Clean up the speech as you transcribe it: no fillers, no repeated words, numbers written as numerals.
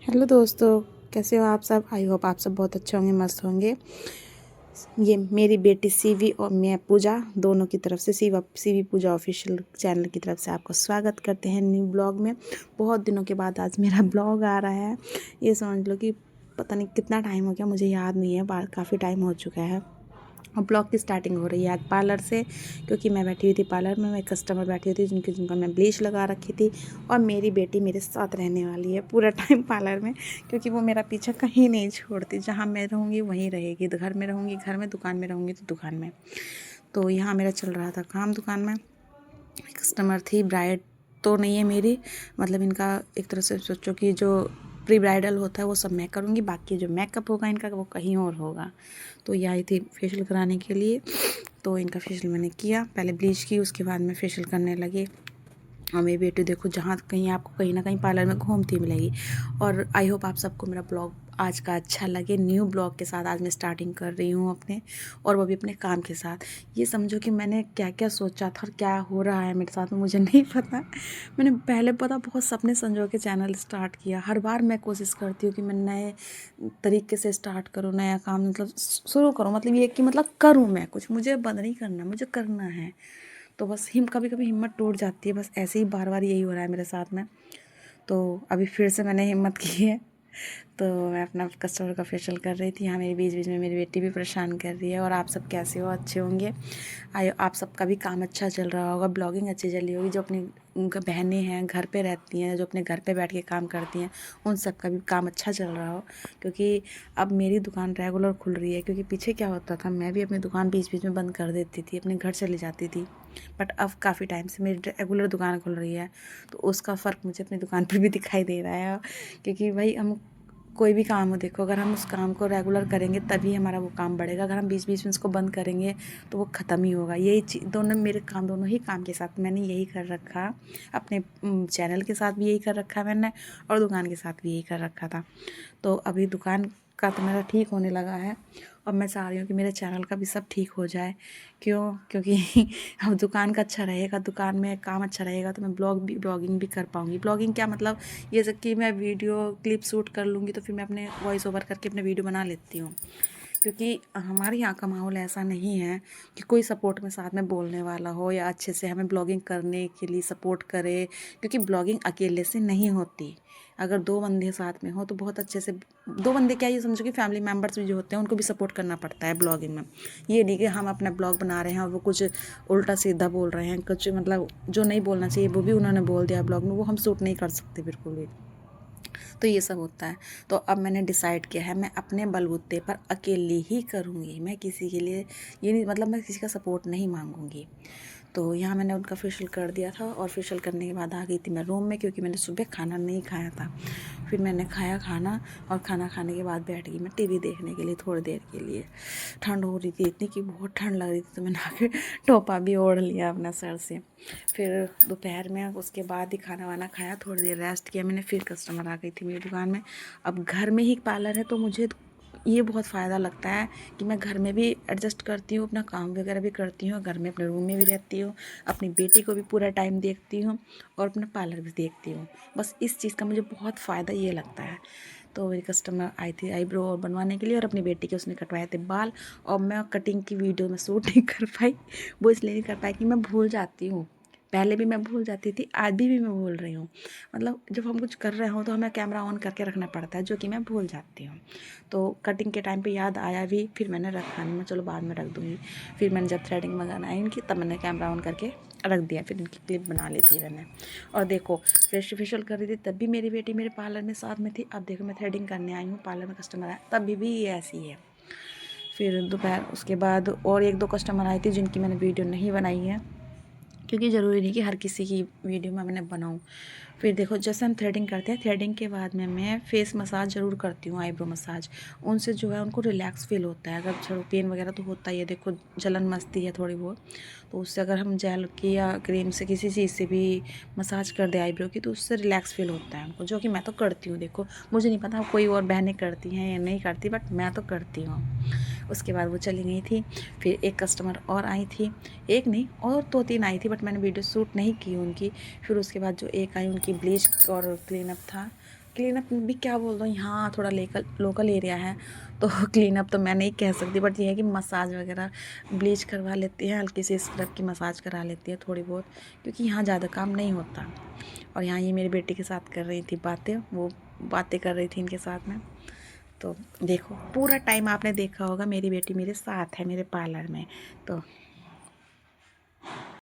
Hello दोस्तों, कैसे हो आप सब। आई होप आप सब बहुत अच्छे होंगे, मस्त होंगे। ये मेरी बेटी सीवी और मैं पूजा, दोनों की तरफ से सीवी पूजा ऑफिशियल चैनल की तरफ से आपको स्वागत करते हैं न्यू ब्लॉग में। बहुत दिनों के बाद आज मेरा ब्लॉग आ रहा है। ये समझ लो कि पता नहीं कितना टाइम हो गया, मुझे याद नहीं है, काफ़ी टाइम हो चुका है। और ब्लॉग की स्टार्टिंग हो रही है आज पार्लर से, क्योंकि मैं बैठी हुई थी पार्लर में। मैं कस्टमर बैठी हुई थी जिनका मैं ब्लीच लगा रखी थी। और मेरी बेटी मेरे साथ रहने वाली है पूरा टाइम पार्लर में, क्योंकि वो मेरा पीछा कहीं नहीं छोड़ती। जहाँ मैं रहूँगी वहीं रहेगी, घर में रहूँगी घर में, दुकान में रहूँगी तो दुकान में। तो यहाँ मेरा चल रहा था काम दुकान में। कस्टमर थी, ब्राइड तो नहीं है मेरी, मतलब इनका एक तरह से सोचो कि जो प्री ब्राइडल होता है वो सब मैं करूँगी, बाकी जो मेकअप होगा इनका वो कहीं और होगा। तो ये आई थी फेशियल कराने के लिए, तो इनका फेशियल मैंने किया। पहले ब्लीच की, उसके बाद मैं फेशियल करने लगी। और मेरी बेटी देखो जहाँ कहीं आपको कहीं ना कहीं पार्लर में घूमती मिलेगी। और आई होप आप सबको मेरा ब्लॉग आज का अच्छा लगे। न्यू ब्लॉग के साथ आज मैं स्टार्टिंग कर रही हूँ अपने, और वो भी अपने काम के साथ। ये समझो कि मैंने क्या क्या सोचा था और क्या हो रहा है मेरे साथ में मुझे नहीं पता। मैंने पहले बहुत सपने संजो के चैनल स्टार्ट किया। हर बार मैं कोशिश करती हूँ कि मैं नए तरीके से स्टार्ट करूँ, नया काम मतलब शुरू करूँ, मतलब ये कि मतलब करूँ मैं कुछ, मुझे बंद नहीं करना, मुझे करना है। तो बस कभी कभी हिम्मत टूट जाती है, बस ऐसे ही बार बार यही हो रहा है मेरे साथ में। तो अभी फिर से मैंने हिम्मत की है। तो मैं अपना कस्टमर का फेशियल कर रही थी। यहाँ मेरे बीच बीच में मेरी बेटी भी परेशान कर रही है। और आप सब कैसे हो, अच्छे होंगे। आप सबका भी काम अच्छा चल रहा होगा, ब्लॉगिंग अच्छी चली होगी। जो अपनी उनका बहनें हैं घर पे रहती हैं, जो अपने घर पे बैठ के काम करती हैं, उन सब का भी काम अच्छा चल रहा हो। क्योंकि अब मेरी दुकान रेगुलर खुल रही है। क्योंकि पीछे क्या होता था, मैं भी अपनी दुकान बीच बीच में बंद कर देती थी, अपने घर चली जाती थी। बट अब काफ़ी टाइम से मेरी रेगुलर दुकान खुल रही है, तो उसका फ़र्क मुझे अपनी दुकान पर भी दिखाई दे रहा है। क्योंकि भाई हम कोई भी काम हो, देखो अगर हम उस काम को रेगुलर करेंगे तभी हमारा वो काम बढ़ेगा। अगर हम बीच बीच में उसको बंद करेंगे तो वो ख़त्म ही होगा। यही चीज़ दोनों ही काम के साथ मैंने यही कर रखा। अपने चैनल के साथ भी यही कर रखा मैंने, और दुकान के साथ भी यही कर रखा था। तो अभी दुकान का तो मेरा ठीक होने लगा है, और मैं चाह रही हूँ कि मेरे चैनल का भी सब ठीक हो जाए। क्योंकि अब दुकान का अच्छा रहेगा, दुकान में काम अच्छा रहेगा, तो मैं ब्लॉगिंग भी कर पाऊँगी। ब्लॉगिंग क्या मतलब, ये सब कि मैं वीडियो क्लिप शूट कर लूँगी तो फिर मैं अपने वॉइस ओवर करके अपने वीडियो बना लेती हूँ। क्योंकि हमारे यहाँ का माहौल ऐसा नहीं है कि कोई सपोर्ट में साथ में बोलने वाला हो या अच्छे से हमें ब्लॉगिंग करने के लिए सपोर्ट करे। क्योंकि ब्लॉगिंग अकेले से नहीं होती। अगर दो बंदे साथ में हो तो बहुत अच्छे से, दो बंदे क्या, ये समझो कि फैमिली मेम्बर्स भी जो होते हैं उनको भी सपोर्ट करना पड़ता है ब्लॉगिंग में। ये नहीं कि हम अपना ब्लॉग बना रहे हैं और वो कुछ उल्टा सीधा बोल रहे हैं, कुछ मतलब जो नहीं बोलना चाहिए वो भी उन्होंने बोल दिया ब्लॉग में, वो हम शूट नहीं कर सकते बिल्कुल भी। तो ये सब होता है। तो अब मैंने डिसाइड किया है, मैं अपने बलबूते पर अकेली ही करूँगी। मैं किसी के लिए ये नहीं, मतलब मैं किसी का सपोर्ट नहीं मांगूंगी। तो यहाँ मैंने उनका फेशियल कर दिया था, और फेशियल करने के बाद आ गई थी मैं रूम में, क्योंकि मैंने सुबह खाना नहीं खाया था। फिर मैंने खाया खाना, और खाना खाने के बाद बैठ गई मैं टीवी देखने के लिए थोड़ी देर के लिए। ठंड हो रही थी इतनी कि बहुत ठंड लग रही थी, तो मैंने आके टोपा भी ओढ़ लिया अपना सर से। फिर दोपहर में उसके बाद ही खाना वाना खाया, थोड़ी देर रेस्ट किया मैंने। फिर कस्टमर आ गई थी मेरी दुकान में। अब घर में ही पार्लर है तो मुझे ये बहुत फ़ायदा लगता है कि मैं घर में भी एडजस्ट करती हूँ, अपना काम वगैरह भी करती हूँ, घर में अपने रूम में भी रहती हूँ, अपनी बेटी को भी पूरा टाइम देखती हूँ, और अपना पार्लर भी देखती हूँ। बस इस चीज़ का मुझे बहुत फ़ायदा ये लगता है। तो मेरी कस्टमर आई थी आईब्रो बनवाने के लिए, और अपनी बेटी के उसने कटवाए थे बाल। और मैं कटिंग की वीडियो में शूट नहीं कर पाई। वो इसलिए नहीं कर पाई कि मैं भूल जाती हूँ। पहले भी मैं भूल जाती थी, आज भी मैं भूल रही हूँ। मतलब जब हम कुछ कर रहे हो तो हमें कैमरा ऑन करके रखना पड़ता है, जो कि मैं भूल जाती हूँ। तो कटिंग के टाइम पे याद आया भी, फिर मैंने रखा नहीं, मैं चलो बाद में रख दूँगी। फिर मैंने जब थ्रेडिंग मंगाना है इनकी, तब मैंने कैमरा ऑन करके रख दिया, फिर इनकी क्लिप बना ली थी मैंने। और देखो फेशियल कर रही थी तब भी मेरी बेटी मेरे पार्लर में साथ में थी। अब देखो मैं थ्रेडिंग करने आई हूँ, पार्लर में कस्टमर आया तब भी ये ऐसी है। फिर दोपहर उसके बाद और एक दो कस्टमर आई थी जिनकी मैंने वीडियो नहीं बनाई है, क्योंकि ज़रूरी नहीं कि हर किसी की वीडियो में मैंने बनाऊँ। फिर देखो जैसे हम थ्रेडिंग करते हैं, थ्रेडिंग के बाद में मैं फेस मसाज ज़रूर करती हूँ, आईब्रो मसाज। उनसे जो है उनको रिलैक्स फील होता है। अगर चलो पेन वगैरह तो होता ही है, देखो जलन मस्ती है थोड़ी बहुत, तो उससे अगर हम जेल की या क्रीम से किसी चीज़ से भी मसाज कर दे आईब्रो की, तो उससे रिलैक्स फील होता है उनको, जो कि मैं तो करती हूँ। देखो मुझे नहीं पता कोई और बहनें करती हैं या नहीं करती, बट मैं तो करती हूँ। उसके बाद वो चली गई थी। फिर एक कस्टमर और आई थी, एक नहीं और दो तीन आई थी, बट मैंने वीडियो शूट नहीं की उनकी। फिर उसके बाद जो एक आई उनकी ब्लीच और क्लीन अप था, क्लीन अप भी क्या बोल दूँ, यहाँ थोड़ा लोकल एरिया है तो क्लीन अप तो मैं नहीं कह सकती, बट ये है कि मसाज वगैरह ब्लीच करवा लेती है, हल्की सी स्क्रब की मसाज करा लेती है थोड़ी बहुत, क्योंकि यहाँ ज़्यादा काम नहीं होता। और यहाँ ये मेरी बेटी के साथ कर रही थी बातें, वो बातें कर रही थी इनके साथ में। तो देखो पूरा टाइम आपने देखा होगा मेरी बेटी मेरे साथ है मेरे पार्लर में। तो